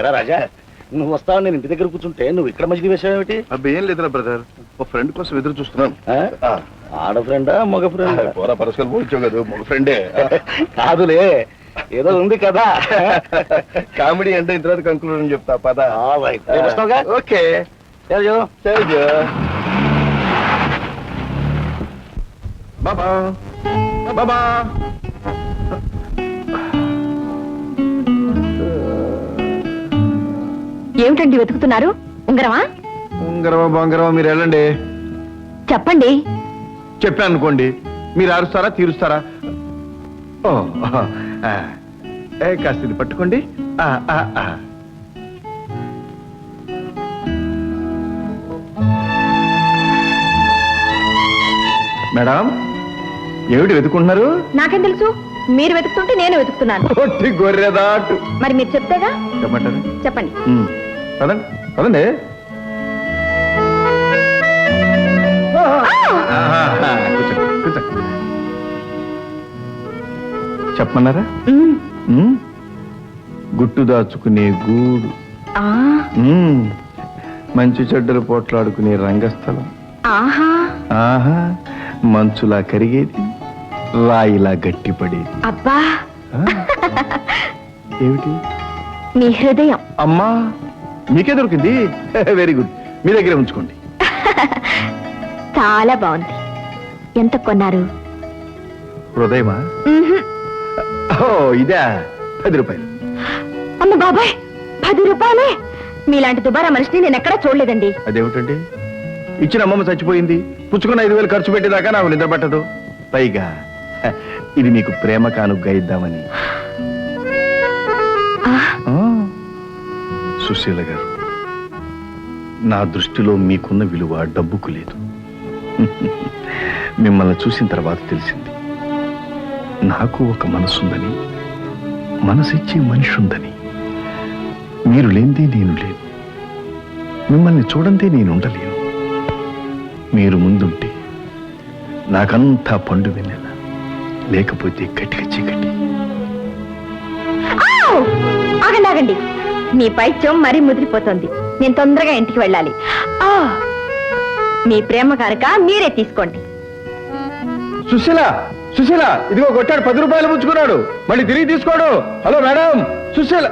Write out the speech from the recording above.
ఎరా రాజా, నువ్వు వస్తావు నేను ఇంటి దగ్గర కూర్చుంటే నువ్వు ఇక్కడ మధ్య విషయం ఏమిటి? ఏం లేదురా బ్రదర్, ఒక ఫ్రెండ్ కోసం ఎదురు చూస్తున్నాను. ఆడ ఫ్రెండా మగ ఫ్రెండ్? పోరా పరస్కలు పోల్చావు కదా, మగ ఫ్రెండే. కాదులే, ఏదో ఉంది కదా. కామెడీ అంటే ఇంత తర్వాత కంక్లూజన్ చెప్తా పద. ఓకే బాబా బాబా. ఏమిటండి వెతుకుతున్నారు? ఉంగరమా? ఉంగరమా బంగారమా మీరు వెళ్ళండి. చెప్పండి. చెప్పాను అనుకోండి, మీరు అరుస్తారా తీరుస్తారా? ఓ కాస్త ఇది పట్టుకోండి. మేడం, ఏమిటి వెతుకుంటున్నారు? నాకేం తెలుసు, మీరు వెతుకుతుంటే నేను వెతుకుతున్నాను. గొర్రెదాటు. మరి మీరు చెప్తేగా. చెప్పంటారు? చెప్పండి. పదండి పదండి. చెప్పమన్నారా? గుట్టు దాచుకునే గూడు, మంచి చెడ్డలు పోట్లాడుకునే రంగస్థలం, ఆహా మంచులా కరిగేది, రాయిలా గట్టిపడేది. అబ్బా, ఏమిటి? మీ హృదయం. అమ్మా, మీకే దొరికింది. వెరీ గుడ్, మీ దగ్గరే ఉంచుకోండి. చాలా బాగుంది. ఎంత కొన్నారు? హృదయమా? ఓ ఇదా, 10 రూపాయలు. అమ్మ బాబాయ్, 10 రూపాయలే? మీలాంటి దుబారా మనిషిని నేను ఎక్కడా చూడలేదండి. అదేమిటండి, ఇచ్చిన అమ్మమ్మ చచ్చిపోయింది, పుచ్చుకున్న 5,000 ఖర్చు పెట్టేదాకా నాకు నిద్ర పట్టదు. పైగా ఇది మీకు ప్రేమ కానుగ్గా ఇద్దామని. సుశీల గారు, నా దృష్టిలో మీకున్న విలువ డబ్బుకు లేదు. మిమ్మల్ని చూసిన తర్వాత తెలిసింది, నాకు ఒక మనసుందని, మనసిచ్చే మనిషి ఉందని. మీరు లేనిదే నేను లేను, మిమ్మల్ని చూడందే నేను ఉండలేను. మీరు ముందుంటే నాకంతా పండు వెన్నెల, లేకపోతే గట్టిగా చీకటి. ఆగండి ఆగండి, మీ పైత్యం మరీ ముదిరిపోతుంది. నేను తొందరగా ఇంటికి వెళ్ళాలి. మీ ప్రేమ కనుక మీరే తీసుకోండి. సుశీల, సుశీల, ఇదిగో కొట్టాడు, 10 రూపాయలు పుచ్చుకున్నాడు, మళ్ళీ తిరిగి తీసుకోడు. Hello madam, Susheela.